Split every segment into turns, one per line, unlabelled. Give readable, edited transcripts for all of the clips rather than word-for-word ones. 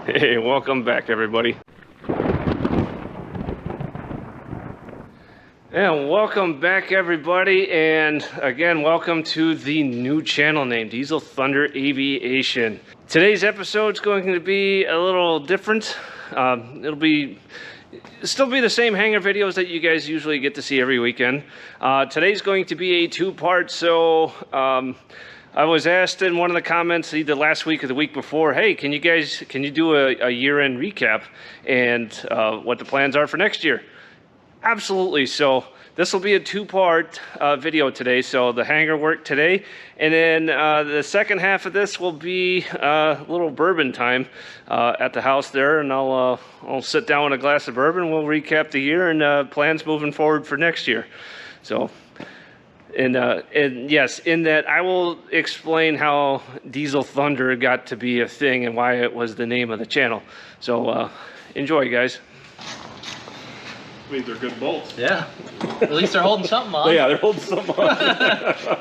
Hey, welcome back, everybody. And welcome back, everybody, and again, welcome to the new channel name, Diesel Thunder Aviation. Today's episode is going to be a little different. It'll still be the same hangar videos that you guys usually get to see every weekend. Today's going to be a two-part, so I was asked in one of the comments either last week or the week before, hey, can you do a year-end recap and what the plans are for next year? Absolutely. So this will be a two-part video today. So the hangar work today, and then the second half of this will be a little bourbon time at the house there, and I'll sit down with a glass of bourbon. We'll recap the year and plans moving forward for next year. So. And yes, in that I will explain how Diesel Thunder got to be a thing and why it was the name of the channel. So enjoy, guys.
I mean, they're good bolts.
Yeah. At least they're holding something on.
Yeah, they're holding something on.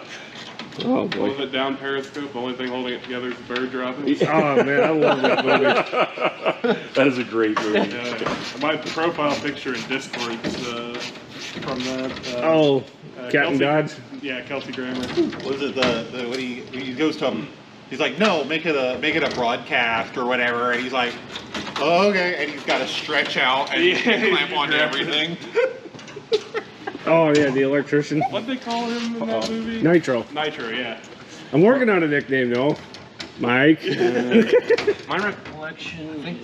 Oh boy.
Hold it down periscope. The only thing holding it together is the bird dropping.
Oh man, I love that movie.
That is a great movie. Yeah. My profile picture in Discord from that.
Captain Dodge.
Yeah, Kelsey Grammer.
What is it? When he goes to him, he's like, no, make it a broadcast or whatever, and he's like, oh, okay, and he's got to stretch out and clamp onto everything.
Oh yeah, the electrician.
What'd they call him in that movie?
Nitro.
Nitro, yeah.
I'm working on a nickname though. Mike.
My recollection, I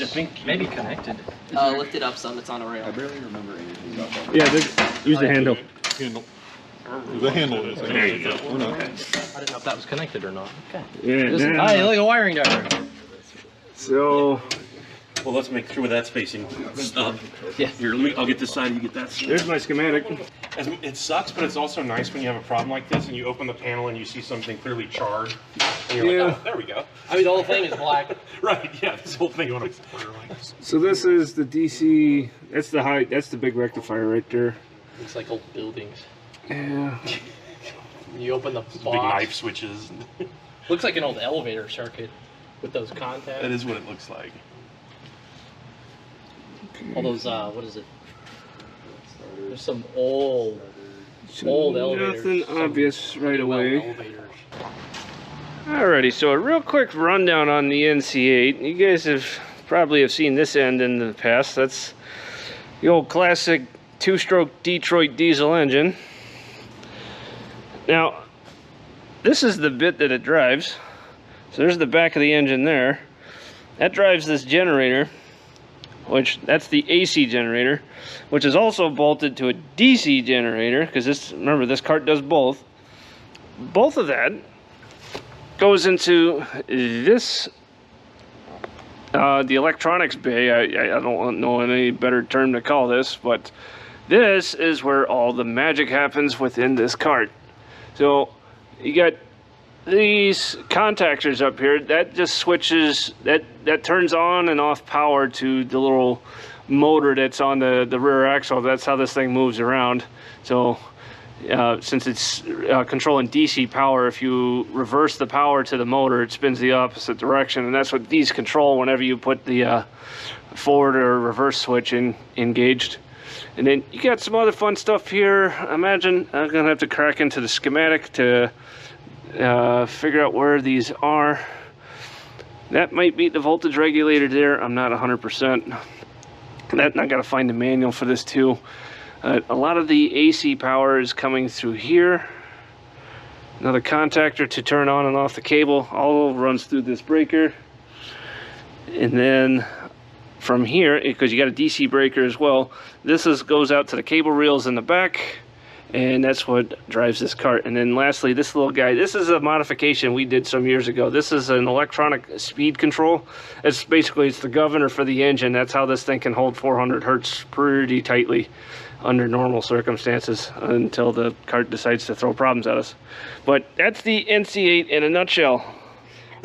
think maybe connected.
Lift it up some, it's on a rail.
I barely remember anything about that.
Yeah, use the handle.
Handle. The handle is.
There you go.
Or not.
I didn't know if that was connected or not. Okay.
Yeah.
Hi, like a wiring diagram.
So
Well, let's make sure with that spacing. Stop.
Yeah.
Here, I'll get this side, you get that side.
there's my schematic.
It sucks, but it's also nice when you have a problem like this and you open the panel and you see something clearly charred. And you're like, oh, there we go.
I mean, the whole thing is black.
Right, yeah, this whole thing on a corner like this.
So this is the DC. That's the high. That's the big rectifier right there.
Looks like old buildings.
Yeah.
You open the
Big
box.
knife switches.
Looks like an old elevator circuit with those contacts.
That is what it looks like.
All those, what is it? There's some old elevators.
Nothing obvious right away.
Elevators.
Alrighty, so a real quick rundown on the NC8. You guys probably have seen this end in the past. That's the old classic two-stroke Detroit diesel engine. Now, this is the bit that it drives. So there's the back of the engine there. That drives this generator, which that's the AC generator, which is also bolted to a DC generator, because remember, this cart does both. Both of that goes into this, the electronics bay. I don't know any better term to call this, but this is where all the magic happens within this cart. So you got these contactors up here that just switches, that turns on and off power to the little motor that's on the rear axle. That's how this thing moves around. So since it's controlling DC power, if you reverse the power to the motor, it spins the opposite direction, and that's what these control whenever you put the forward or reverse switch engaged. And then you got some other fun stuff here. I imagine I'm gonna have to crack into the schematic to figure out where these are. That might be the voltage regulator there. I'm not 100%. I gotta find the manual for this too. A lot of the AC power is coming through here. Another contactor to turn on and off the cable. All runs through this breaker. And then from here, because you got a DC breaker as well, this goes out to the cable reels in the back, and that's what drives this cart. And then lastly, this little guy, this is a modification we did some years ago. This is an electronic speed control. It's the governor for the engine. That's how this thing can hold 400 hertz pretty tightly under normal circumstances until the cart decides to throw problems at us. But that's the NC8 in a nutshell.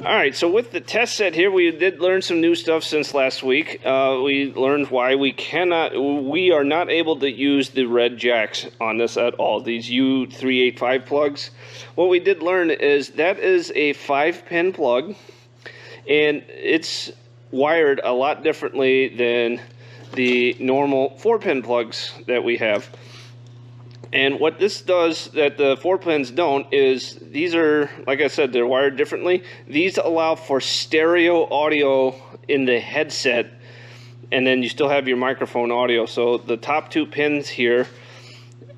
Alright, so with the test set here, we did learn some new stuff since last week. We learned why we are not able to use the red jacks on this at all, these U385 plugs. What we did learn is that is a 5-pin plug, and it's wired a lot differently than the normal 4-pin plugs that we have. And what this does that the 4-pins don't is these are, like I said, they're wired differently. These allow for stereo audio in the headset, and then you still have your microphone audio. So the top 2 pins here,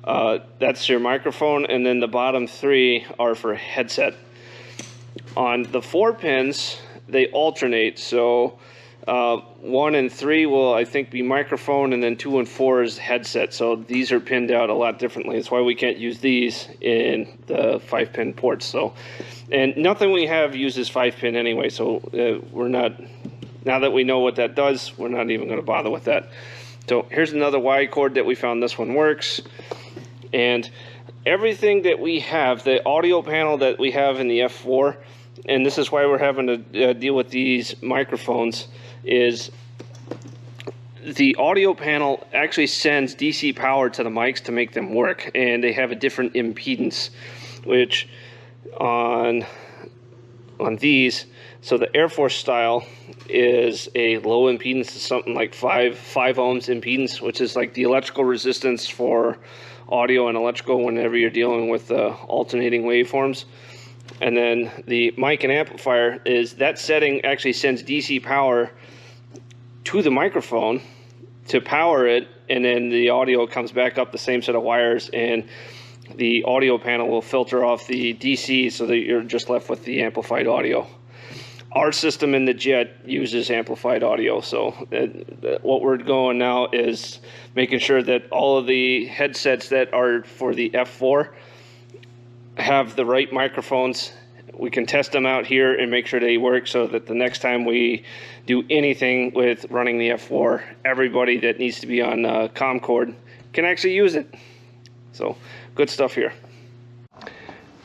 that's your microphone, and then the bottom 3 are for headset. On the 4 pins, they alternate. So 1 and 3 will, I think, be microphone, and then 2 and 4 is headset. So these are pinned out a lot differently. That's why we can't use these in the 5-pin ports. So, and nothing we have uses 5-pin anyway. So we're not. Now that we know what that does, we're not even going to bother with that. So here's another Y cord that we found. This one works, and everything that we have, the audio panel that we have in the F-4, and this is why we're having to deal with these microphones, is the audio panel actually sends DC power to the mics to make them work, and they have a different impedance, which on these, so the Air Force style is a low impedance, something like 5 ohms impedance, which is like the electrical resistance for audio and electrical whenever you're dealing with alternating waveforms. And then the mic and amplifier is that setting actually sends DC power to the microphone to power it, and then the audio comes back up the same set of wires, and the audio panel will filter off the DC so that you're just left with the amplified audio. Our system in the jet uses amplified audio, so what we're going now is making sure that all of the headsets that are for the F-4 have the right microphones. We can test them out here and make sure they work, so that the next time we do anything with running the F-4, everybody that needs to be on ComCord can actually use it. So good stuff here.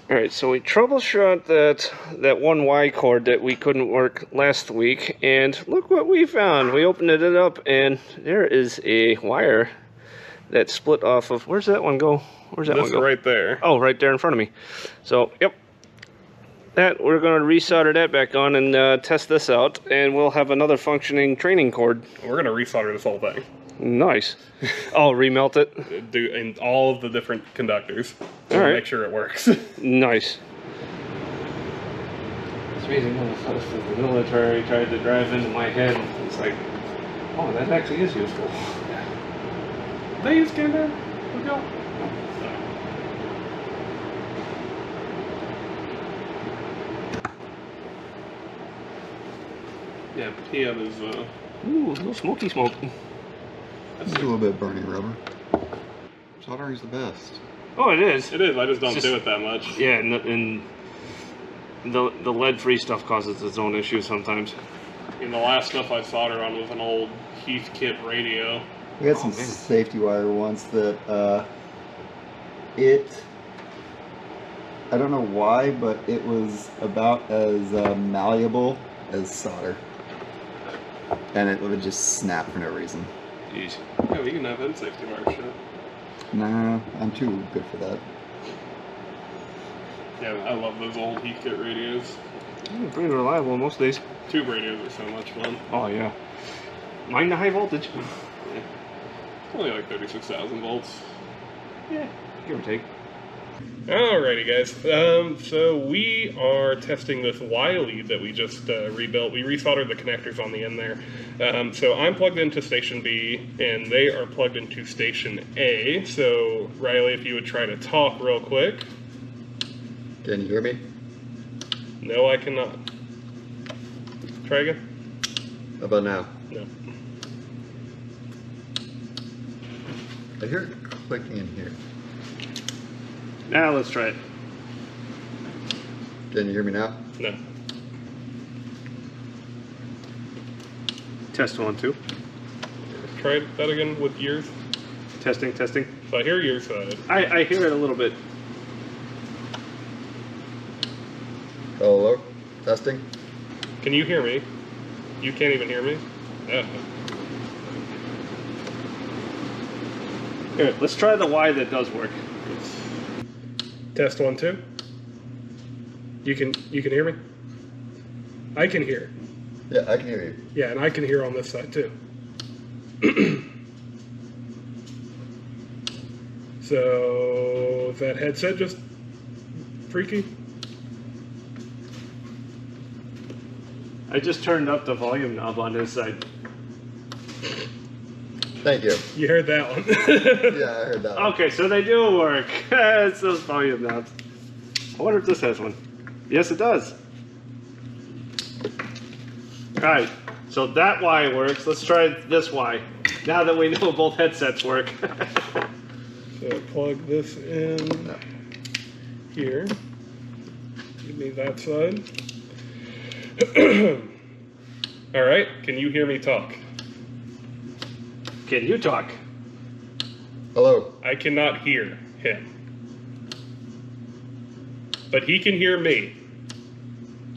Alright, so we troubleshot that one Y cord that we couldn't work last week, and look what we found. We opened it up, and there is a wire that split off of, where's that one go? Where's that one go?
Right there.
Oh, right there in front of me. So, yep. That, we're going to resolder that back on and test this out, and we'll have another functioning training cord.
We're gonna resolder this whole thing.
Nice. Oh, remelt it?
Do in all of the different conductors.
All right.
Make sure it works.
Nice. It's amazing how the stuff that the military tried to drive into my head. It's like, oh, that actually is useful.
They use Canada? Look out. Yeah, PM is
Ooh, a little smoky smoke.
Just a little bit of burning rubber. Soldering's the best.
Oh, it is.
It is. I just don't
It's
do it that much.
Yeah, and the lead-free stuff causes its own issues sometimes.
And the last stuff I soldered on was an old Heathkit radio.
We had some safety wire once that I don't know why, but it was about as malleable as solder. And it would just snap for no reason.
Jeez.
Yeah, we can have that safety wire shit.
Nah, I'm too good for that.
Yeah, I love those old Heathkit radios.
Pretty reliable most days.
Tube radios are so much fun.
Oh, yeah. Mind the high voltage.
Yeah. Only like 36,000 volts.
Yeah, give or take.
Alrighty guys, so we are testing this Y lead that we just rebuilt. We resoldered the connectors on the end there. So I'm plugged into station B and they are plugged into station A. So Riley, if you would try to talk real quick.
Can you hear me?
No, I cannot. Try again.
How about now?
No.
I hear it clicking in here.
Now let's try it.
Can you hear me now?
No.
Test 1, 2.
Try that again with yours.
Testing, testing.
So I hear your side.
I hear it a little bit.
Hello? Testing?
Can you hear me? You can't even hear me? Yeah.
Here, let's try the Y that does work.
Test 1, 2. You can hear me? I can hear.
Yeah, I can hear you.
Yeah, and I can hear on this side too. So, is that headset just freaky?
I just turned up the volume knob on this side.
Thank you.
You heard that one.
Yeah, I heard that one.
Okay, so they do work. It's those volume knobs. I wonder if this has one. Yes, it does. Alright, so that Y works. Let's try this Y. Now that we know both headsets work.
So plug this in here. Give me that side. All right, can you hear me talk?
Can you talk?
Hello.
I cannot hear him. But he can hear me.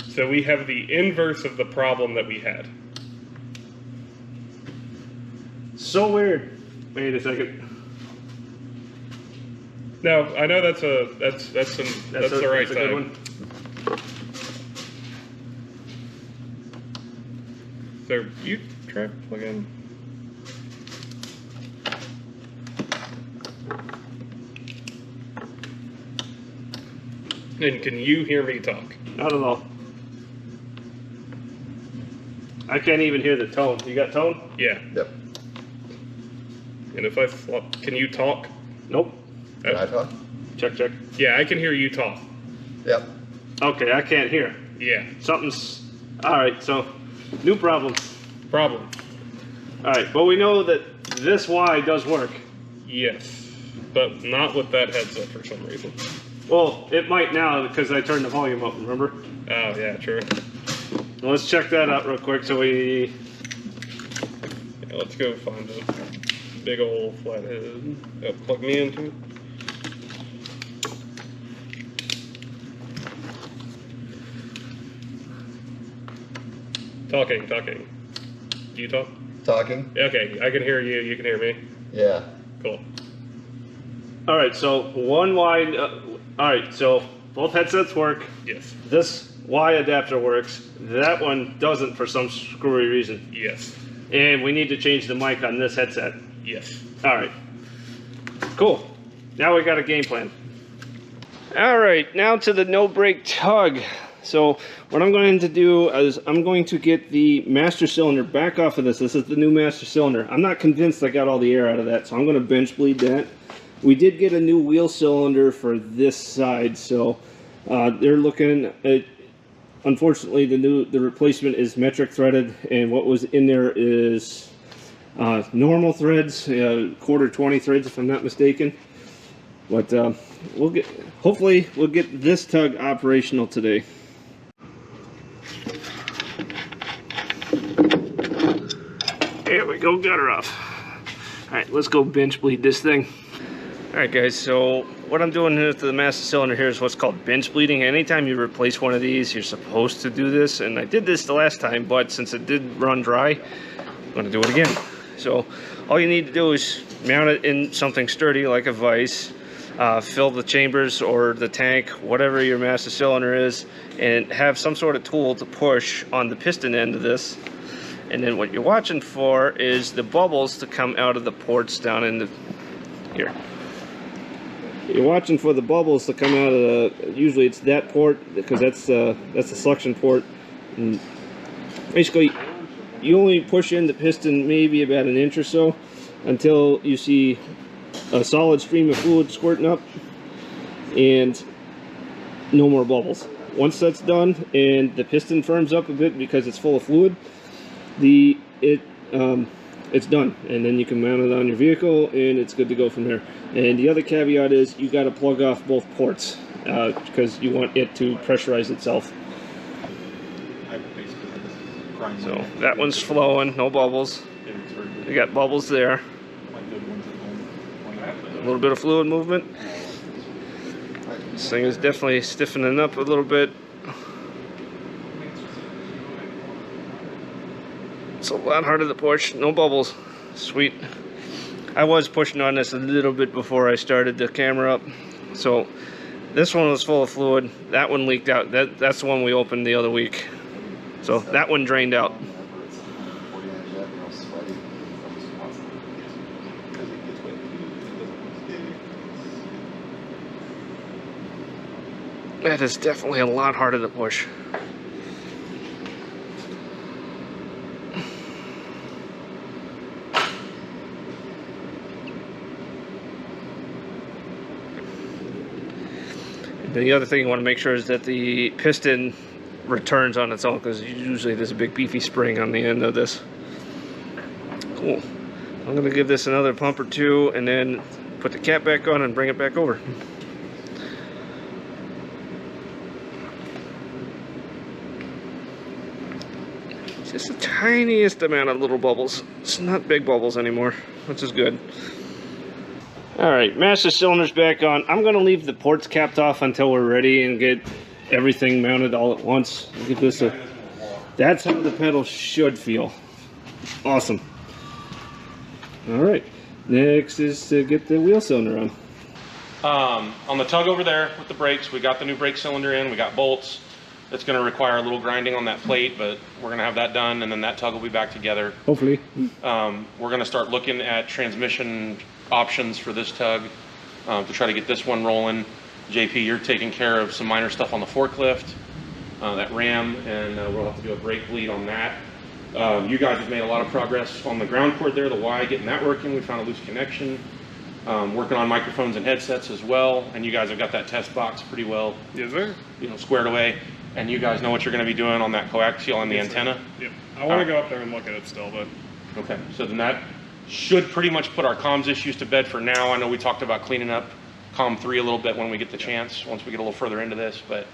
So we have the inverse of the problem that we had.
So weird. Wait a second.
No, I know that's the right
that's a
side.
good one.
So you try to plug in. And can you hear me talk?
Not at all. I can't even hear the tone. You got tone?
Yeah.
Yep.
And if I flop, can you talk?
Nope.
Can I talk?
Check, check.
Yeah, I can hear you talk.
Yep.
Okay, I can't hear.
Yeah.
Something's... Alright, so, new problem.
Problem.
Alright, but we know that this Y does work.
Yes. But not with that headset for some reason.
Well, it might now because I turned the volume up, remember?
Oh, yeah, true.
Well, let's check that out real quick so we...
Yeah, let's go find a big old flathead. Oh, plug me into it. Talking. Do you talk?
Talking?
Okay, I can hear you. You can hear me.
Yeah.
Cool.
Alright, so one Y... Alright, so both headsets work.
Yes.
This Y adapter works. That one doesn't for some screwy reason.
Yes.
And we need to change the mic on this headset.
Yes.
Alright. Cool. Now we got a game plan. Alright, now to the no brake tug. So what I'm going to do is I'm going to get the master cylinder back off of this. This is the new master cylinder. I'm not convinced I got all the air out of that, so I'm going to bench bleed that. We did get a new wheel cylinder for this side, so they're looking at, unfortunately the replacement is metric threaded, and what was in there is normal threads, quarter 20 threads if I'm not mistaken. But hopefully we'll get this tug operational today. There we go, got her off. Alright, let's go bench bleed this thing. Alright guys, so what I'm doing with the master cylinder here is what's called bench bleeding. Anytime you replace one of these, you're supposed to do this, and I did this the last time, but since it did run dry, I'm going to do it again. So all you need to do is mount it in something sturdy like a vise, fill the chambers or the tank, whatever your master cylinder is, and have some sort of tool to push on the piston end of this. And then what you're watching for is the bubbles to come out of the ports down in the here. You're watching for the bubbles to come out of the, usually it's that port, because that's the suction port. And basically you only push in the piston maybe about an inch or so until you see a solid stream of fluid squirting up and no more bubbles. Once that's done and the piston firms up a bit because it's full of fluid, it's done, and then you can mount it on your vehicle and it's good to go from there. And the other caveat is you got to plug off both ports because you want it to pressurize itself. So that one's flowing, no bubbles. You got bubbles there. A little bit of fluid movement. This thing is definitely stiffening up a little bit. It's a lot harder to push, no bubbles. Sweet. I was pushing on this a little bit before I started the camera up. So this one was full of fluid. That one leaked out. That's the one we opened the other week. So that one drained out.
Whenever it's 149 jet, you know, sweaty, it's almost impossible to get to because it gets wet too. It doesn't stay.
That is definitely a lot harder to push. The other thing you want to make sure is that the piston returns on its own, because usually there's a big beefy spring on the end of this. Cool. I'm going to give this another pump or two and then put the cap back on and bring it back over. Just the tiniest amount of little bubbles. It's not big bubbles anymore, which is good. Alright, master cylinder's back on. I'm going to leave the ports capped off until we're ready and get everything mounted all at once. Give this a... That's how the pedal should feel. Awesome. Alright, next is to get the wheel cylinder on.
On the tug over there with the brakes, we got the new brake cylinder in, we got bolts. It's going to require a little grinding on that plate, but we're going to have that done, and then that tug will be back together.
Hopefully.
We're going to start looking at transmission options for this tug to try to get this one rolling. JP, you're taking care of some minor stuff on the forklift, that ram, and we'll have to do a brake bleed on that. You guys have made a lot of progress on the ground cord there, the Y, getting that working. We found a loose connection. Working on microphones and headsets as well, and you guys have got that test box pretty well,
Yes, sir.
squared away. And you guys know what you're going to be doing on that coaxial and the antenna.
Yep. I want to go up there and look at it still, but
Okay, so then that should pretty much put our comms issues to bed for now. I know we talked about cleaning up COM 3 a little bit when we get the chance, once we get a little further into this, but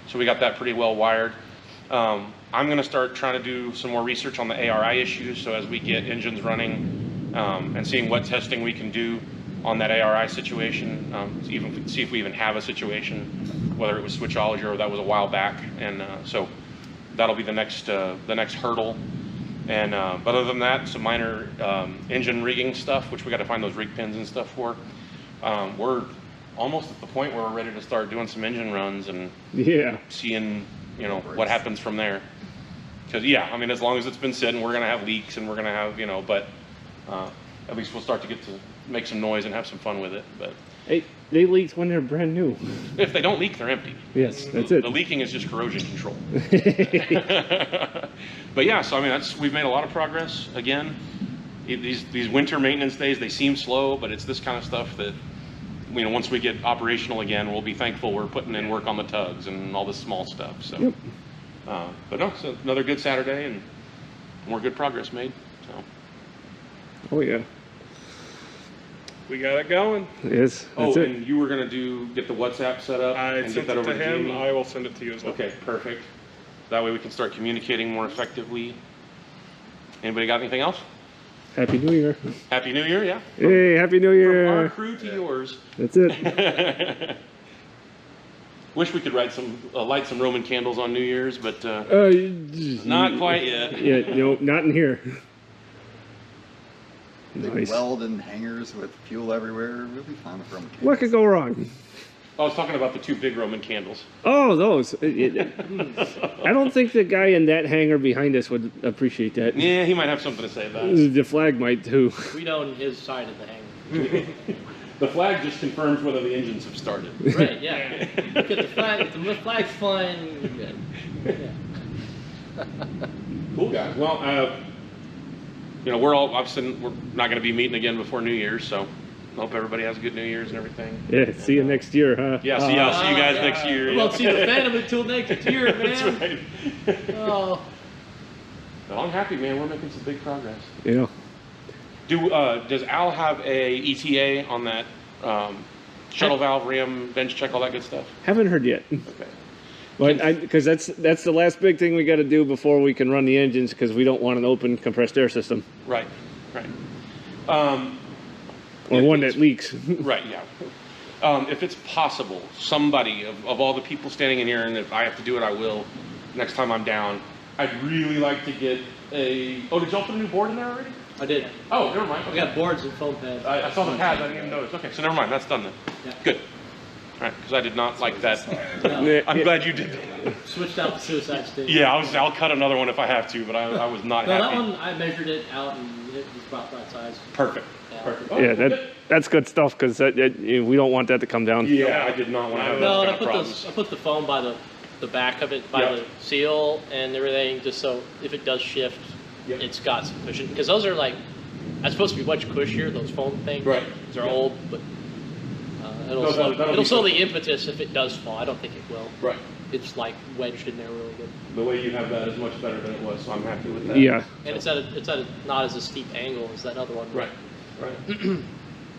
so we got that pretty well wired. I'm going to start trying to do some more research on the ARI issues, so as we get engines running and seeing what testing we can do on that ARI situation, even see if we even have a situation, whether it was switchology or that was a while back, and so that'll be the next hurdle. And but other than that, some minor engine rigging stuff, which we got to find those rig pins and stuff for. We're almost at the point where we're ready to start doing some engine runs and seeing what happens from there. Because I mean, as long as it's been sitting, we're gonna have leaks and we're gonna have but at least we'll start to get to make some noise and have some fun with it. But
Hey, they leaked when they're brand new.
if they don't leak, they're empty.
Yes, that's it.
The leaking is just corrosion control. But yeah, so I mean, we've made a lot of progress. Again, these winter maintenance days, they seem slow, but it's this kind of stuff that once we get operational again, we'll be thankful we're putting in work on the tugs and all this small stuff. So,
Yep.
But no, so another good Saturday and more good progress made. So.
Oh yeah.
we got it going.
Yes, that's it.
And you were gonna get the WhatsApp set up
I
and get
sent
that
it
over
to
to
him.
Jamie?
I will send it to you as well.
Okay, perfect. That way we can start communicating more effectively. Anybody got anything else?
Happy New Year.
Happy New Year, yeah.
Hey, Happy New
From our
Year.
crew to yours.
That's it.
Wish we could light some Roman candles on New Year's, but not quite yet.
Yeah, not in here.
They
Nice.
weld in hangars with fuel everywhere. We'll be fine with Roman candles.
What could go wrong?
I was talking about the two big Roman candles.
Oh, those. I don't think the guy in that hangar behind us would appreciate that.
Yeah, he might have something to say about it.
The flag might too.
We own his side of the hangar.
The flag just confirms whether the engines have started.
Right, yeah. Look at the flag. If the flag's flying, you're good. Yeah.
Cool, guys. Well, we're not going to be meeting again before New Year's, so hope everybody has a good New Year's and everything.
Yeah, see you next year, huh?
Yeah, see you guys next year.
We won't see the Phantom until next year, man.
That's right.
Oh.
Well, I'm happy, man. We're making some big progress.
Yeah.
Does Al have a ETA on that shuttle valve, ram, bench check, all that good stuff?
Haven't heard yet.
Okay.
But because that's the last big thing we got to do before we can run the engines, because we don't want an open compressed air system
Right.
or one that leaks.
Right, yeah. If it's possible, somebody of all the people standing in here, and if I have to do it, I will next time I'm down, I'd really like to get did y'all put a new board in there already?
I did.
Oh, never mind.
We got boards and foam pads.
I saw the pads, I didn't even notice. Okay, so never mind, that's done then.
Yeah.
Good. right, because I did not like that.
No.
I'm glad you did.
Switched out the suicide state.
Yeah, I'll cut another one if I have to, but I was not
No,
happy.
that one I measured it out and it was about right size.
Perfect.
Yeah.
Perfect.
Yeah, that's good stuff because we don't want that to come down.
Yeah, I did not want to have
No,
those
and
kind of problems.
I put the foam by the back of it, by
Yep.
the seal and everything, just so if it does shift,
Yep.
it's got some cushion. Because those are like, that's supposed to be much cushier, those foam things.
Right.
They're
Yep.
old, but it'll
No,
slow,
that'll
it'll
be
slow
good.
the impetus if it does fall. I don't think it will.
Right.
It's like wedged in there really good.
The way you have that is much better than it was, so I'm happy with that.
Yeah.
And it's at a not as a steep angle as that other one.
Right. Right.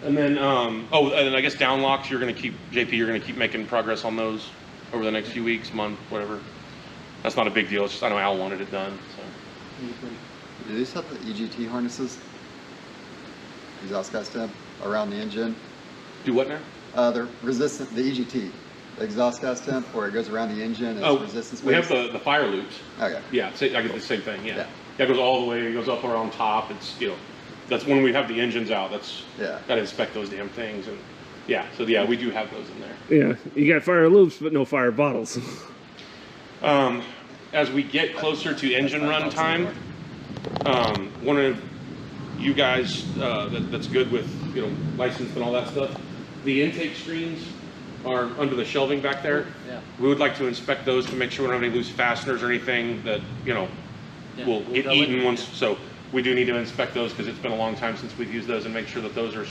And then, and then I guess down locks, you're going to keep, JP, you're going to keep making progress on those over the next few weeks, month, whatever. That's not a big deal. It's just I know Al wanted it done. So.
Do these have the EGT harnesses? Exhaust gas temp around the engine?
Do what now?
They're resistant, the EGT, the exhaust gas temp, where it goes around the engine as resistance.
we have
base.
the fire loops.
Okay.
Yeah, I get the same thing. Yeah.
Yeah.
Yeah, it goes all the way. It goes up around top. It's that's when we have the engines out. That's
Yeah.
gotta inspect those damn things and yeah. So yeah, we do have those in there.
Yeah, you got fire loops, but no fire bottles.
As we get closer to engine run time, one of you guys that's good with licensed and all that stuff, the intake screens are under the shelving back there.
Yeah.
We would like to inspect those to make sure we don't have any loose fasteners or anything that
Yeah,
will
we'll
get
go
eaten
in.
once. So we do need to inspect those because it's been a long time since we've used those and make sure that those are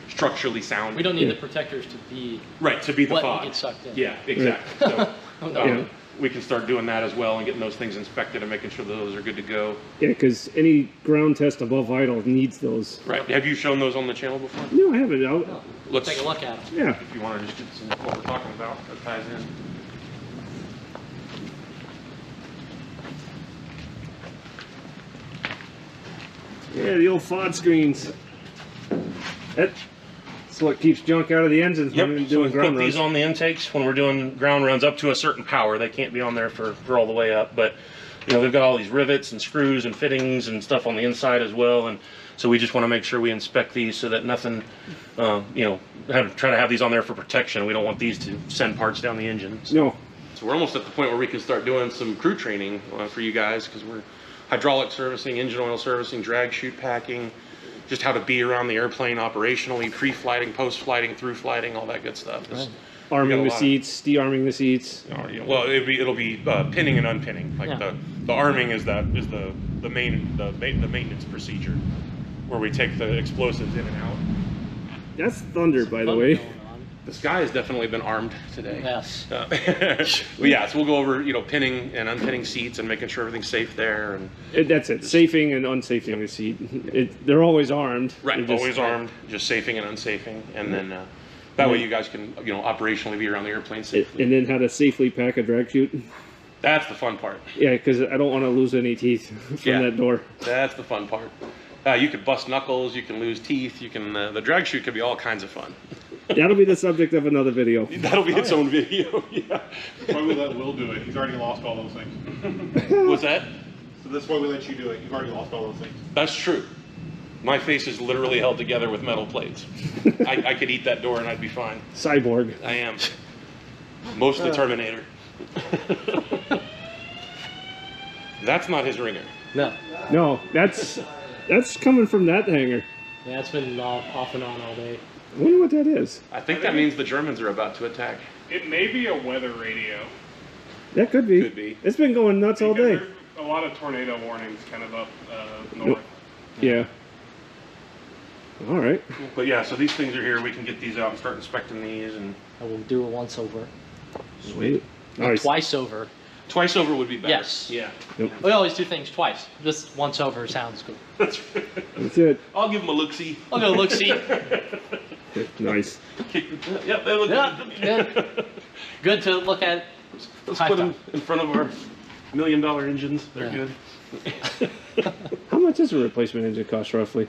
structurally sound.
We don't need the protectors to be
Right, to be the
what
fog.
get sucked in.
Yeah, exactly. So,
Oh, no.
Yeah.
we can start doing that as well and getting those things inspected and making sure that those are good to go.
Yeah, because any ground test above vital needs those.
Right. Have you shown those on the channel before?
No, I haven't.
No.
Let's
Take a look at them.
Yeah.
If you want to just get some what we're talking about, that ties in.
Yeah, the old FOD screens. That's what keeps junk out of the engines when we're
Yep. So we
doing
put
ground
these
runs.
on the intakes when we're doing ground runs up to a certain power. They can't be on there for all the way up, but they've got all these rivets and screws and fittings and stuff on the inside as well. And so we just want to make sure we inspect these so that nothing, try to have these on there for protection. We don't want these to send parts down the engine.
No.
So we're almost at the point where we can start doing some crew training for you guys because we're hydraulic servicing, engine oil servicing, drag chute packing, just how to be around the airplane operationally, pre-flighting, post-flighting, through flighting, all that good stuff. It's-
Arming
We
the
got a lot
seats, de-arming the seats.
well, it'll be pinning and unpinning. Like
Yeah.
the arming is the maintenance procedure where we take the explosives in and out.
That's thunder, by the
Fun
way.
going on.
The sky has definitely been armed today.
Yes.
Well, yeah, so we'll go over, pinning and unpinning seats and making sure everything's safe there. And
That's it. Safing and unsafing the seat. They're always armed.
right,
They're just-
always armed, just safing and unsafing, and then that way you guys can, operationally be around the airplane safely.
And then how to safely pack a drag chute.
That's the fun part.
Yeah, because I don't want to lose any teeth from
Yeah.
that door.
That's the fun part. You could bust knuckles, you can lose teeth, you can. The drag chute could be all kinds of fun.
That'll be the subject of another video.
That'll be its own video. Yeah.
That's why we let Will do it. He's already lost all those things.
What's that?
So that's why we let you do it. You've already lost all those things.
That's true. My face is literally held together with metal plates. I could eat that door and I'd be fine.
Cyborg.
I am. Most the Terminator. That's not his ringer.
No.
No, that's coming from that hangar.
Yeah, it's been off and on all day.
I wonder what that is.
I think that means the Germans are about to attack.
It may be a weather radio.
That could be.
Could be.
It's been going nuts all
Because
day.
there's a lot of tornado warnings kind of up north.
Yeah. All right.
But yeah, so these things are here. We can get these out and start inspecting these. And
I will do it once over.
Sweet.
Not
Nice.
twice over.
twice over would be better.
Yes.
Yeah.
We always do things twice. Just once over sounds good.
That's
That's it.
I'll give them a look-see.
I'll go look see.
Nice.
Yep, they look
Yeah,
good.
good. Good to look at.
Let's
High
put them
five.
in front of our $1 million engines. They're
Yeah.
good.
How much does a replacement engine cost roughly?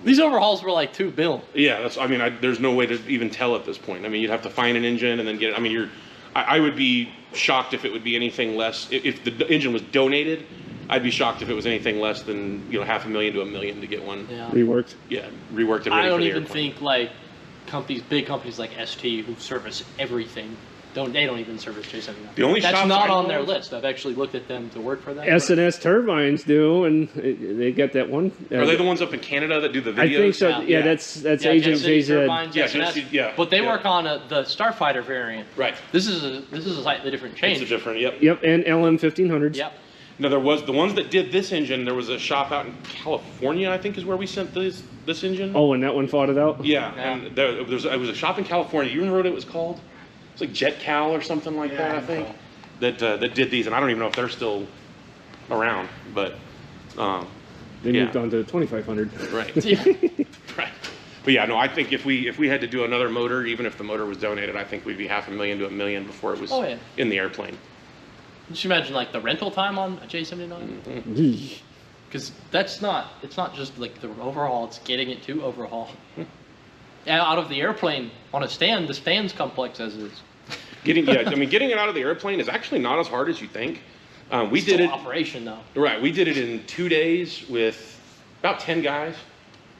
These overhauls were like $2 billion.
Yeah, that's. I mean, there's no way to even tell at this point. I mean, you'd have to find an engine and then get it. I mean, I would be shocked if it would be anything less. If the engine was donated, I'd be shocked if it was anything less than $500,000 to $1 million to get one.
Yeah.
Reworked.
Yeah, reworked and ready
I
for
don't
the
even
airplane.
think like big companies like ST who service everything, they don't even service J79.
The only
That's
shops
not
I
on
know
their
of-
list. I've actually looked at them to work for them.
S&S turbines do, and they got that one.
Are they the ones up in Canada that do the videos?
I think so.
Yeah.
Yeah,
Yeah.
that's
Yeah,
Agent
Jet City
JZ.
Turbines,
Yeah,
S&S,
Jet City, yeah,
but they
yeah.
work on the Starfighter variant.
Right.
This is a slightly different change.
It's a different, yep.
Yep, and LM 1500s.
Yep.
No, there was the ones that did this engine. There was a shop out in California, I think, is where we sent this engine.
Oh, and that one fought it out.
Yeah,
Yeah.
and it was a shop in California. You remember what it was called? It's like Jet Cal or something like that, I think. That did these, and I don't even know if they're still around. But
They
yeah.
moved on to the 2500.
right,
Yeah.
right. But yeah, no, I think if we had to do another motor, even if the motor was donated, I think we'd be $500,000 to $1 million before it was
Oh, yeah.
in the airplane.
Just imagine like the rental time on a J79.
Yeesh.
Because it's not just like the overhaul, it's getting it to overhaul. Out of the airplane on a stand, the stand's complex as is.
Getting it out of the airplane is actually not as hard as you think. We did
Still
it.
operation though.
Right, we did it in 2 days with about 10 guys,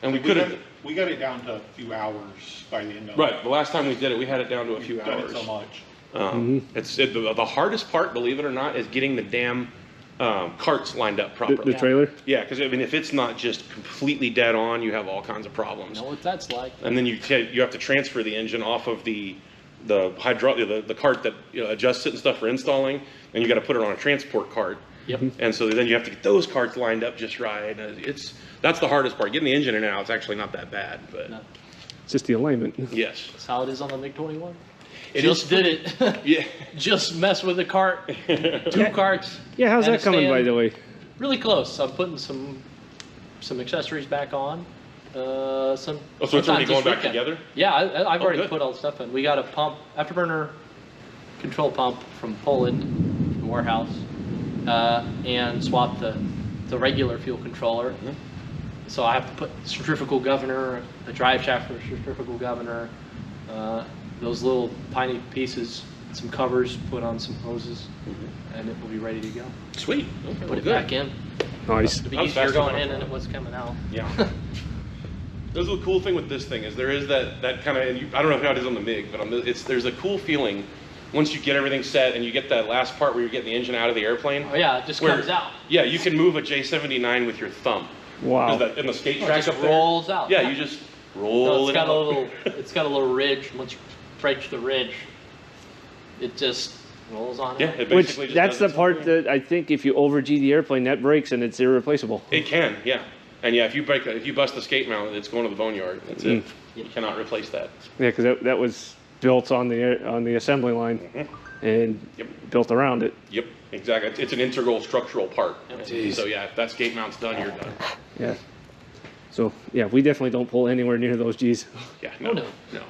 and we could have.
We got it down to a few hours by the end of
Right, the last time we did it, we had it down to a few
We've done
hours.
it so much.
The hardest part, believe it or not, is getting the damn carts lined up
The
properly.
trailer.
Yeah, because I mean, if it's not just completely dead on, you have all kinds of
You
problems.
know what that's like.
And then you have to transfer the engine off of the cart that adjusts it and stuff for installing, and you got to put it on a transport cart.
Yep.
And so then you have to get those carts lined up just right. That's the hardest part. Getting the engine in and out, it's actually not that bad, but
No.
It's just the alignment.
yes.
That's how it is on the MiG-21.
It
Just
is
did it.
Yeah.
Just mess with the cart. 2 carts.
Yeah, how's
and
that
a
coming, by
stand.
the way?
Really close. I'm putting some accessories back on. Some.
Oh, so it's
sometimes
already going
this
back
weekend.
together?
Yeah, I've
Oh,
already
good.
put all the stuff in. We got a pump, afterburner control pump from Poland, the warehouse, and swapped the regular fuel controller.
Mm-hmm.
So I have to put centrifugal governor, a drive shaft for a centrifugal governor, those little tiny pieces, some covers, put on some hoses, and it will be ready to go.
Sweet. Okay,
Put
well,
it
good.
back in.
Nice.
It'll be
That was
easier
faster
going
than I
in than
thought.
it was coming out.
Yeah. There's a cool thing with this thing is there is that kind of, I don't know how it is on the MiG, but there's a cool feeling once you get everything set and you get that last part where you're getting the engine out of the airplane.
Oh yeah, it just
where-
comes out.
Yeah, you can move a J79 with your thumb.
Wow.
In the skate
Oh, it
track
just
up there.
rolls out.
Yeah, you just roll
No,
it out.
it's got a little ridge. Once you break the ridge, it just rolls on
Yeah,
out.
it
Which,
basically just
that's
does
the
its
part
own thing.
that I think if you over G the airplane, that breaks and it's irreplaceable.
It can, yeah. And yeah, if you bust the skate mount, it's going to the boneyard. That's it. You cannot replace that.
Yeah, because that was built on the assembly line and
Yep.
built around it.
Yep, exactly. It's an integral structural part.
Yep.
So yeah, if that skate mount's done, you're done.
Yeah. So yeah, we definitely don't pull anywhere near those G's.
Yeah,
Oh, no.
no.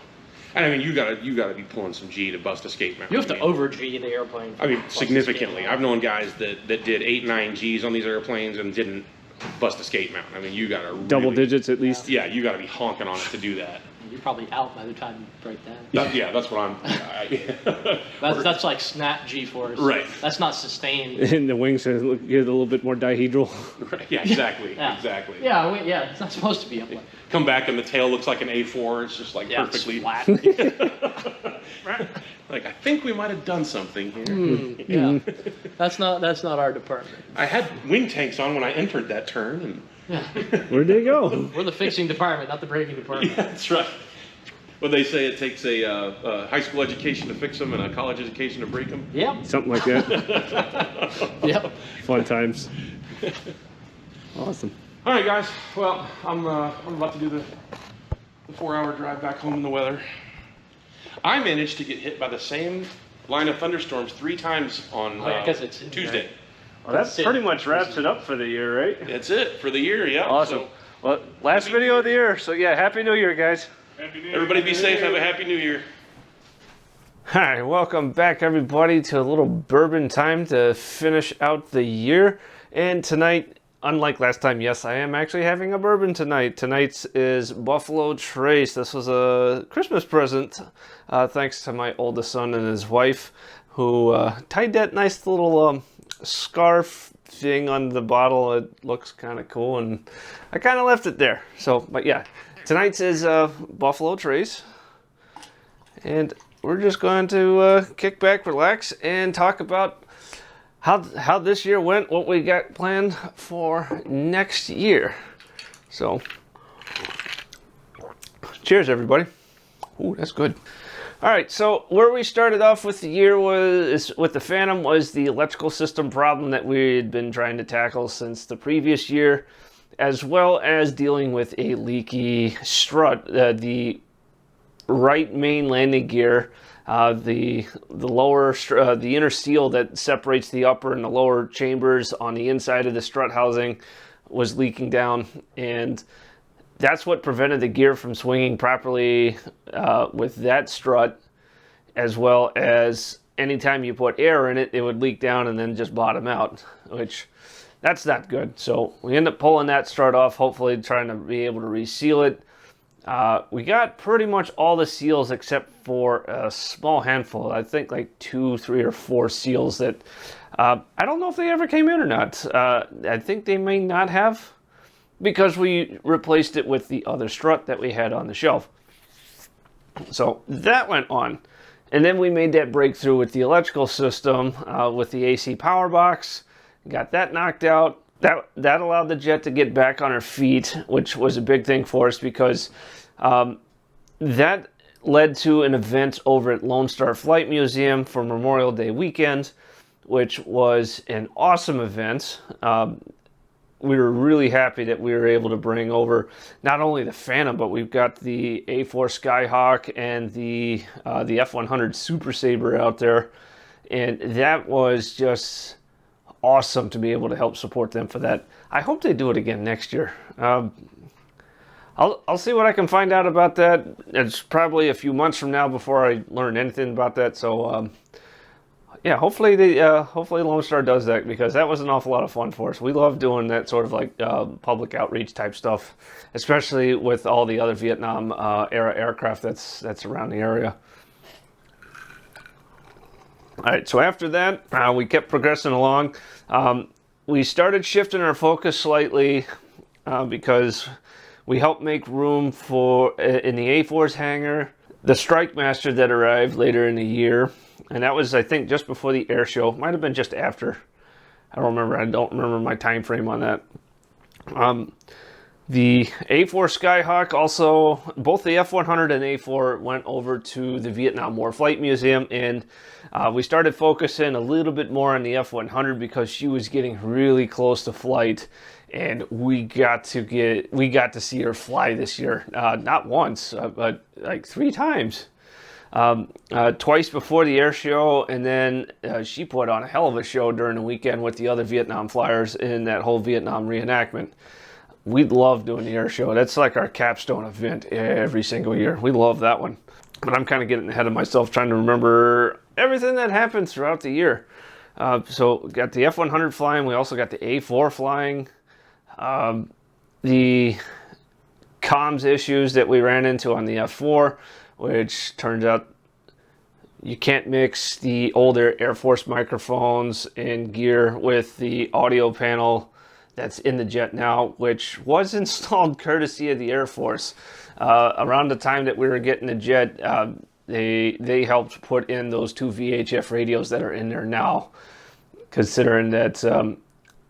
And I mean, you gotta be pulling some G to bust a skate mount.
You have to
I mean,
over G the airplane.
I mean,
Plus the
significantly.
skate
I've known guys that did 8, 9 Gs on these airplanes and didn't bust a skate mount. I mean, you gotta
Double
really,
digits at least.
Yeah, you gotta be honking on it to do that.
You're probably out by the time you break that.
Yeah, that's what I'm.
That's like snap G force.
Right.
That's not sustained.
And the wings get a little bit more dihedral.
Right, yeah, exactly,
Yeah.
exactly.
Yeah, it's not supposed to be up like
Come back and the tail looks like an A4. It's just like
yeah, it's
perfectly.
flat.
Like I think we might have done something here.
Yeah, that's not our department.
I had wing tanks on when I entered that turn, and
Yeah,
Where'd they go?
we're the fixing department, not the braking department.
yeah, that's right. Well, they say it takes a high school education to fix them and a college education to break them.
Yep.
Something like that.
Yep.
Fun times. Awesome.
All right, guys. Well, I'm about to do the 4-hour drive back home in the weather. I managed to get hit by the same line of thunderstorms 3 times on
Oh, yeah, 'cause it's in
Tuesday.
Well, that pretty much wraps it up for the year, right?
That's it for the year. Yeah.
Awesome.
So,
Well, last video of the year. So yeah, Happy New Year, guys.
everybody be safe. Have a happy New Year.
Hi, welcome back everybody to a little bourbon time to finish out the year. And tonight, unlike last time, yes, I am actually having a bourbon tonight. Tonight's is Buffalo Trace. This was a Christmas present, thanks to my oldest son and his wife, who tied that nice little scarf thing on the bottle. It looks kind of cool, and I kind of left it there. So, but yeah, tonight's is Buffalo Trace. and we're just going to kick back, relax, and talk about how this year went, what we got planned for next year. So, cheers, everybody. Ooh, that's good. All right, so where we started off with the year with the Phantom was the electrical system problem that we had been trying to tackle since the previous year, as well as dealing with a leaky strut. The right main landing gear, the inner seal that separates the upper and the lower chambers on the inside of the strut housing was leaking down, and that's what prevented the gear from swinging properly with that strut, as well as anytime you put air in it, it would leak down and then just bottom out, which that's not good. So we end up pulling that strut off, hopefully trying to be able to reseal it. We got pretty much all the seals except for a small handful. I think like 2, 3, or 4 seals that I don't know if they ever came in or not. I think they may not have, because we replaced it with the other strut that we had on the shelf. So that went on. And then we made that breakthrough with the electrical system with the AC power box. Got that knocked out. That allowed the jet to get back on her feet, which was a big thing for us, because that led to an event over at Lone Star Flight Museum for Memorial Day weekend, which was an awesome event. We were really happy that we were able to bring over not only the Phantom, but we've got the A-4 Skyhawk and the F-100 Super Sabre out there, and that was just awesome to be able to help support them for that. I hope they do it again next year. I'll see what I can find out about that. It's probably a few months from now before I learn anything about that. So yeah, hopefully Lone Star does that, because that was an awful lot of fun for us. We love doing that sort of like public outreach type stuff, especially with all the other Vietnam era aircraft that's around the area. All right, so after that, we kept progressing along. We started shifting our focus slightly because we helped make room for, in the A-4's hangar, the Strike Master that arrived later in the year. And that was, I think, just before the air show. Might have been just after. I don't remember my time frame on that. The A-4 Skyhawk also, both the F-100 and A-4 went over to the Vietnam War Flight Museum, and we started focusing a little bit more on the F-100 because she was getting really close to flight, and we got to see her fly this year. Not once, but like 3 times. Twice before the air show, and then she put on a hell of a show during the weekend with the other Vietnam flyers in that whole Vietnam reenactment. We love doing the air show. That's like our capstone event every single year. We love that one. But I'm kind of getting ahead of myself trying to remember everything that happens throughout the year. So we got the F-100 flying. We also got the A-4 flying. The comms issues that we ran into on the F-4, which turns out you can't mix the older Air Force microphones and gear with the audio panel that's in the jet now, which was installed courtesy of the Air Force. Around the time that we were getting the jet, they helped put in those 2 VHF radios that are in there now, considering that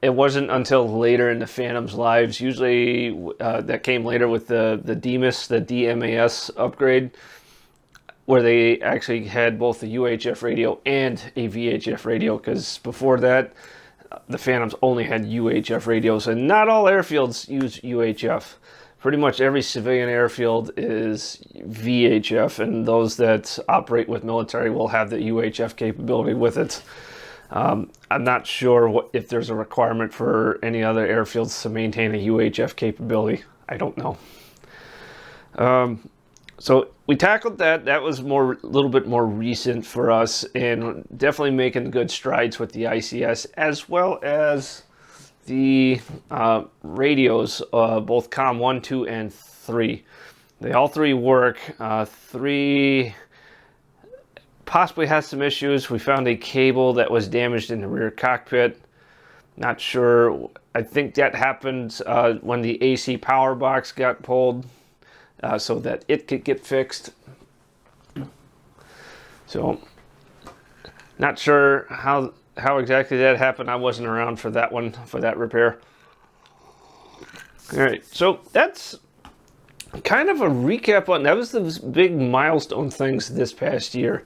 it wasn't until later in the Phantom's lives, usually that came later with the DMAS, the DMAS upgrade, where they actually had both the UHF radio and a VHF radio, because before that, the Phantoms only had UHF radios, and not all airfields use UHF. Pretty much every civilian airfield is VHF, and those that operate with military will have the UHF capability with it. I'm not sure if there's a requirement for any other airfields to maintain a UHF capability. I don't know. So we tackled that. That was a little bit more recent for us, and definitely making good strides with the ICS, as well as the radios, both COM 1, 2, and 3. They all 3 work. 3 possibly has some issues. We found a cable that was damaged in the rear cockpit. Not sure. I think that happened when the AC power box got pulled, so that it could get fixed. So, not sure how exactly that happened. I wasn't around for that one, for that repair. All right, so that's kind of a recap on that was the big milestone things this past year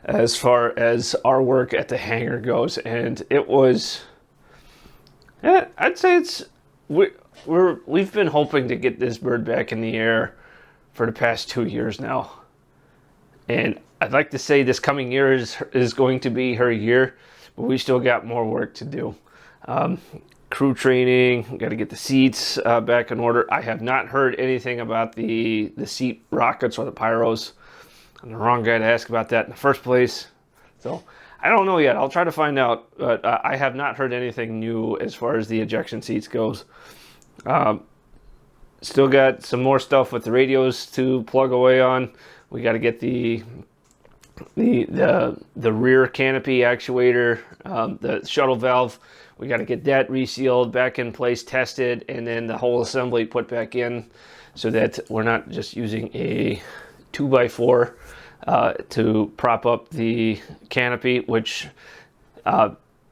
as far as our work at the hangar goes, and it was, I'd say we've been hoping to get this bird back in the air for the past 2 years now, and I'd like to say this coming year is going to be her year, but we still got more work to do. Crew training, got to get the seats back in order. I have not heard anything about the seat rockets or the pyros. I'm the wrong guy to ask about that in the first place. So I don't know yet. I'll try to find out, but I have not heard anything new as far as the ejection seats goes. Still got some more stuff with the radios to plug away on. We got to get the rear canopy actuator, the shuttle valve. We got to get that resealed, back in place, tested, and then the whole assembly put back in so that we're not just using a 2x4 to prop up the canopy, which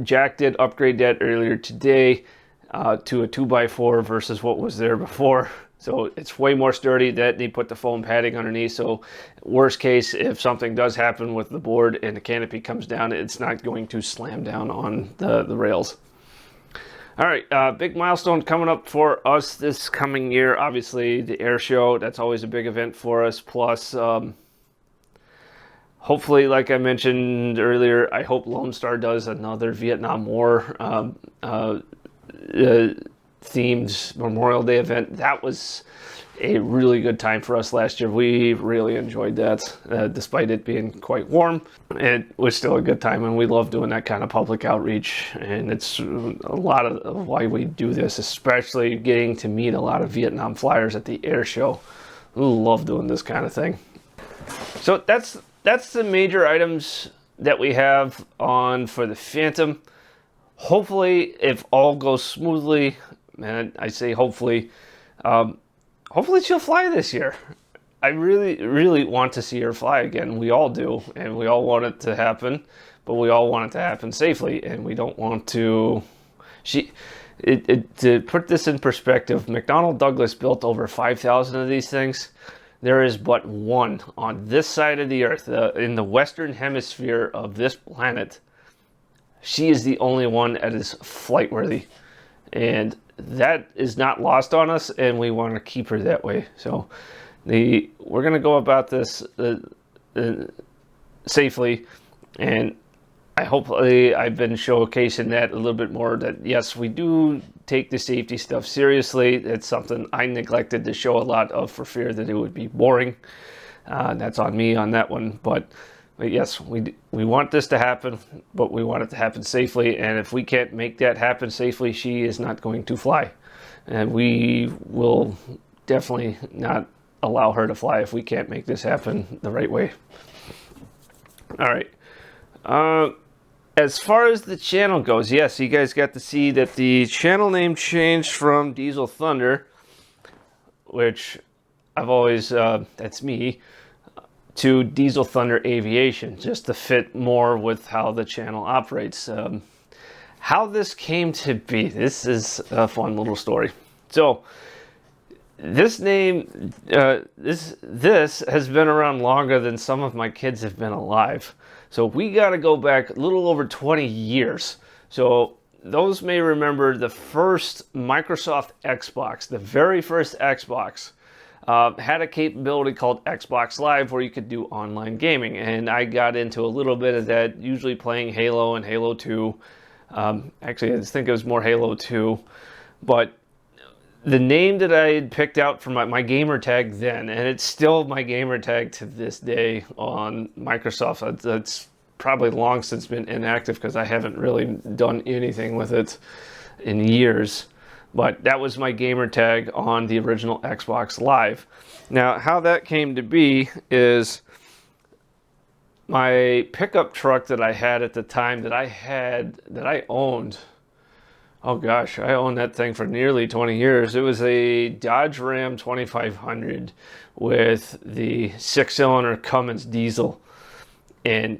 Jack did upgrade that earlier today to a 2x4 versus what was there before. So it's way more sturdy. That they put the foam padding underneath. So worst case, if something does happen with the board and the canopy comes down, it's not going to slam down on the rails. All right, big milestone coming up for us this coming year. Obviously, the air show, that's always a big event for us. Plus, hopefully, like I mentioned earlier, I hope Lone Star does another Vietnam War themed Memorial Day event. That was a really good time for us last year. We really enjoyed that, despite it being quite warm. It was still a good time, and we love doing that kind of public outreach, and it's a lot of why we do this, especially getting to meet a lot of Vietnam flyers at the air show. We love doing this kind of thing. So that's the major items that we have on for the Phantom. Hopefully, if all goes smoothly, and I say hopefully, hopefully she'll fly this year. I really, really want to see her fly again. We all do, and we all want it to happen, but we all want it to happen safely, and we don't want to... To put this in perspective, McDonnell Douglas built over 5,000 of these things. There is but one on this side of the Earth, in the Western Hemisphere of this planet. She is the only one that is flight worthy, and that is not lost on us, and we want to keep her that way. So we're going to go about this safely, and hopefully I've been showcasing that a little bit more, that yes, we do take the safety stuff seriously. It's something I neglected to show a lot of for fear that it would be boring. That's on me on that one, but yes, we want this to happen, but we want it to happen safely, and if we can't make that happen safely, she is not going to fly. And we will definitely not allow her to fly if we can't make this happen the right way. All right. As far as the channel goes, yes, you guys got to see that the channel name changed from Diesel Thunder, which I've always, that's me, to Diesel Thunder Aviation, just to fit more with how the channel operates. How this came to be, this is a fun little story. So, this name, this has been around longer than some of my kids have been alive. So we got to go back a little over 20 years. So those may remember the first Microsoft Xbox, the very first Xbox. Had a capability called Xbox Live where you could do online gaming, and I got into a little bit of that, usually playing Halo and Halo 2. Actually, I think it was more Halo 2, but the name that I had picked out for my gamer tag then, and it's still my gamer tag to this day on Microsoft. That's probably long since been inactive because I haven't really done anything with it in years. But that was my gamer tag on the original Xbox Live. Now, how that came to be is my pickup truck that I had at the time that I owned. Oh gosh, I owned that thing for nearly 20 years. It was a Dodge Ram 2500 with the 6-cylinder Cummins diesel. and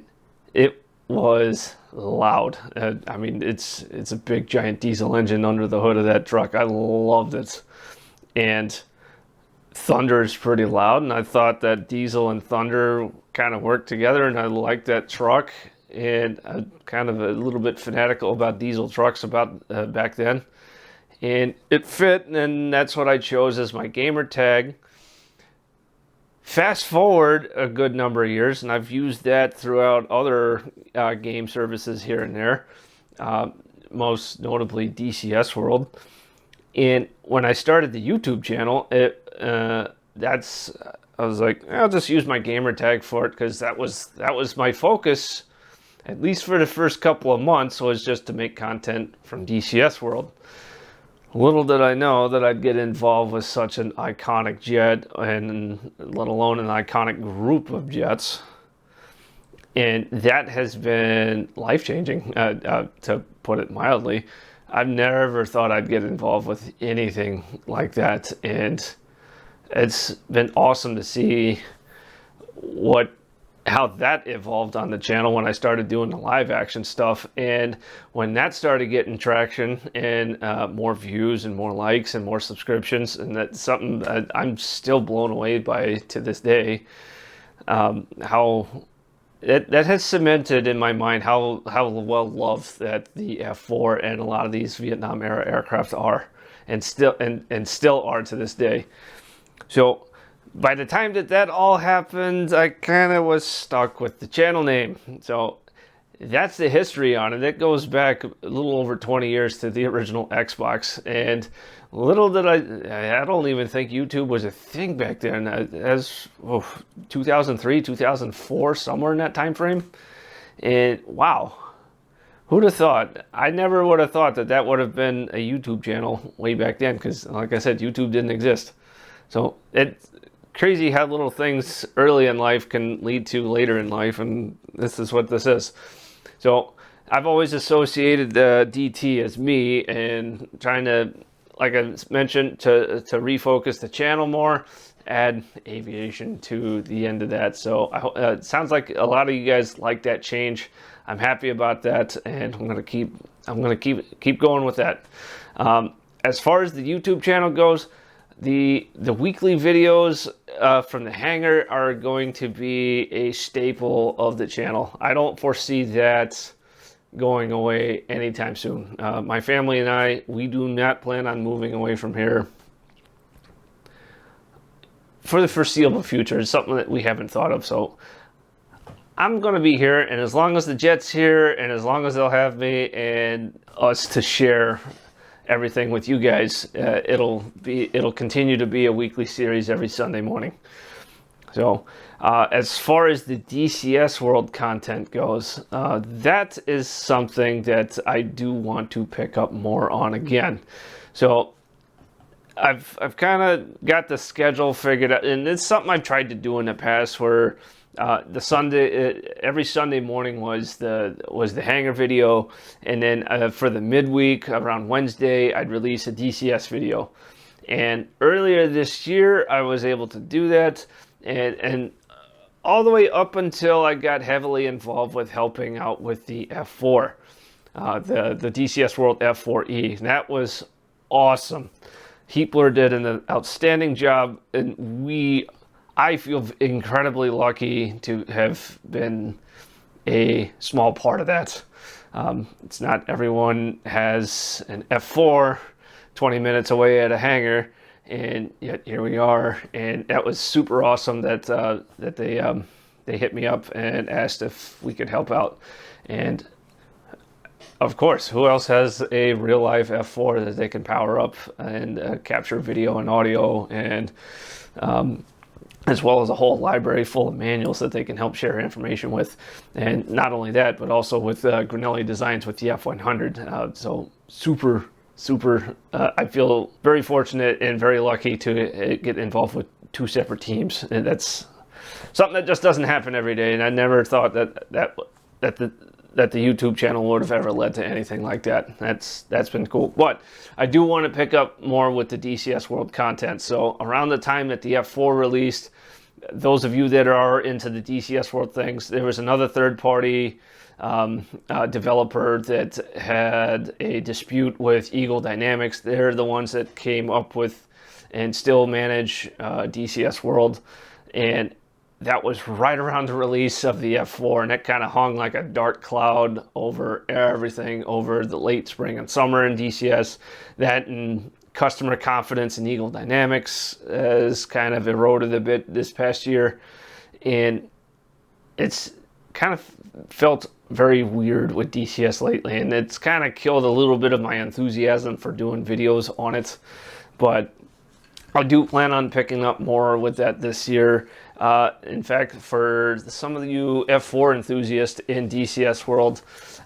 it was loud. I mean, it's a big giant diesel engine under the hood of that truck. I loved it. And Thunder is pretty loud, and I thought that diesel and Thunder kind of worked together, and I liked that truck. And I'm kind of a little bit fanatical about diesel trucks back then. And it fit, and that's what I chose as my gamer tag. Fast forward a good number of years, and I've used that throughout other game services here and there, most notably DCS World. And when I started the YouTube channel, I was like, I'll just use my gamer tag for it, because that was my focus, at least for the first couple of months, was just to make content from DCS World. Little did I know that I'd get involved with such an iconic jet, and let alone an iconic group of jets. And that has been life-changing, to put it mildly. I've never thought I'd get involved with anything like that. And it's been awesome to see how that evolved on the channel when I started doing the live action stuff. And when that started getting traction and more views and more likes and more subscriptions, and that's something that I'm still blown away by to this day, how that has cemented in my mind how well loved that the F-4 and a lot of these Vietnam era aircraft are, and still are to this day. So by the time that all happened, I kind of was stuck with the channel name. So that's the history on it. It goes back a little over 20 years to the original Xbox. And little did I don't even think YouTube was a thing back then. As 2003, 2004, somewhere in that time frame. And wow, who'd have thought? I never would have thought that would have been a YouTube channel way back then, because like I said, YouTube didn't exist. So it's crazy how little things early in life can lead to later in life, and this is what this is. So I've always associated DT as me, and trying to, like I mentioned, to refocus the channel more, add aviation to the end of that. So it sounds like a lot of you guys like that change. I'm happy about that, and I'm gonna keep going with that. As far as the YouTube channel goes, the weekly videos from the hangar are going to be a staple of the channel. I don't foresee that going away anytime soon. My family and we do not plan on moving away from here for the foreseeable future. It's something that we haven't thought of. So I'm going to be here, and as long as the jet's here, and as long as they'll have me and us to share everything with you guys, it'll continue to be a weekly series every Sunday morning. So as far as the DCS World content goes, that is something that I do want to pick up more on again. So I've kind of got the schedule figured out, and it's something I've tried to do in the past, where every Sunday morning was the hangar video, and then for the midweek around Wednesday, I'd release a DCS video. And earlier this year, I was able to do that, and all the way up until I got heavily involved with helping out with the F-4, the DCS World F-4E. And that was awesome. Heapler did an outstanding job, and I feel incredibly lucky to have been a small part of that. It's not everyone has an F-4 20 minutes away at a hangar, and yet here we are. And that was super awesome that they hit me up and asked if we could help out. And of course, who else has a real life F-4 that they can power up and capture video and audio, and as well as a whole library full of manuals that they can help share information with. And not only that, but also with Granelli Designs with the F-100. So super, I feel very fortunate and very lucky to get involved with two separate teams. And that's something that just doesn't happen every day. And I never thought that the YouTube channel would have ever led to anything like that. That's been cool. But I do want to pick up more with the DCS World content. So around the time that the F-4 released, those of you that are into the DCS World things, there was another third-party developer that had a dispute with Eagle Dynamics. They're the ones that came up with and still manage DCS World, and that was right around the release of the F-4, and that kind of hung like a dark cloud over everything over the late spring and summer in DCS. That and customer confidence in Eagle Dynamics has kind of eroded a bit this past year, and it's kind of felt very weird with DCS lately, and it's kind of killed a little bit of my enthusiasm for doing videos on it. But I do plan on picking up more with that this year. In fact, for some of you F4 enthusiasts in DCS World,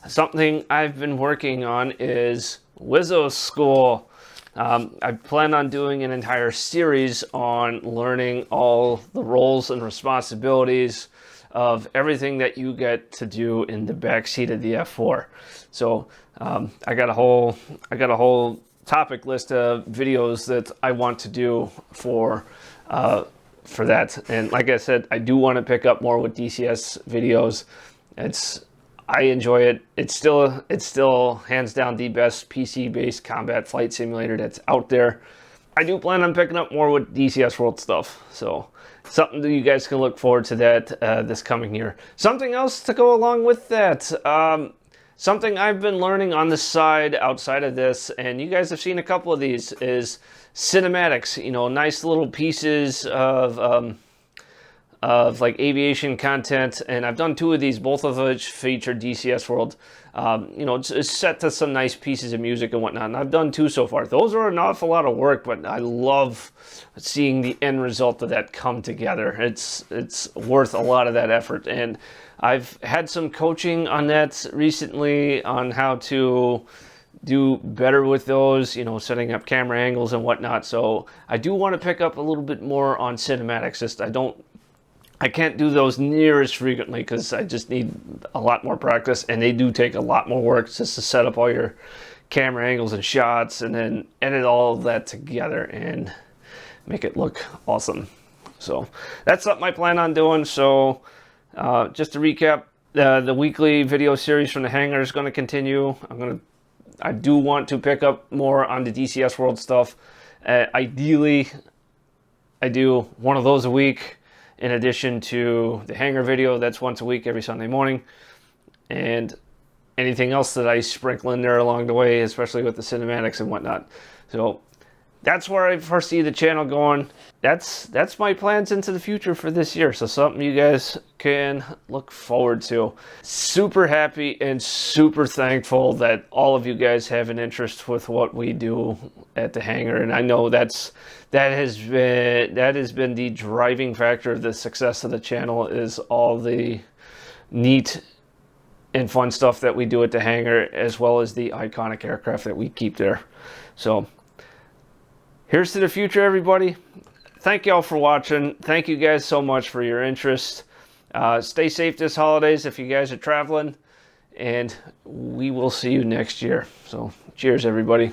something I've been working on is Wizzo School. I plan on doing an entire series on learning all the roles and responsibilities of everything that you get to do in the back seat of the F4. So I got a whole topic list of videos that I want to do for that. And like I said, I do want to pick up more with DCS videos. I enjoy it. It's still hands down the best PC-based combat flight simulator that's out there. I do plan on picking up more with DCS World stuff. So something that you guys can look forward to that this coming year. Something else to go along with that. Something I've been learning on the side outside of this, and you guys have seen a couple of these, is cinematics. You know, nice little pieces of like aviation content, and I've done 2 of these, both of which feature DCS World. You know, it's set to some nice pieces of music and whatnot, and I've done 2 so far. Those are an awful lot of work, but I love seeing the end result of that come together. It's worth a lot of that effort, and I've had some coaching on that recently on how to do better with those, you know, setting up camera angles and whatnot. So I do want to pick up a little bit more on cinematics. I can't do those near as frequently because I just need a lot more practice, and they do take a lot more work just to set up all your camera angles and shots and then edit all of that together and make it look awesome. So that's something I plan on doing. So just to recap, the weekly video series from the hangar is going to continue. I do want to pick up more on the DCS World stuff. Ideally, I do one of those a week, in addition to the hangar video that's once a week every Sunday morning, and anything else that I sprinkle in there along the way, especially with the cinematics and whatnot. So that's where I foresee the channel going. That's my plans into the future for this year. So something you guys can look forward to. Super happy and super thankful that all of you guys have an interest with what we do at the hangar, and I know that has been the driving factor of the success of the channel, is all the neat and fun stuff that we do at the hangar, as well as the iconic aircraft that we keep there. So here's to the future, everybody. Thank y'all for watching. Thank you guys so much for your interest. Stay safe this holidays if you guys are traveling, and we will see you next year. So cheers, everybody.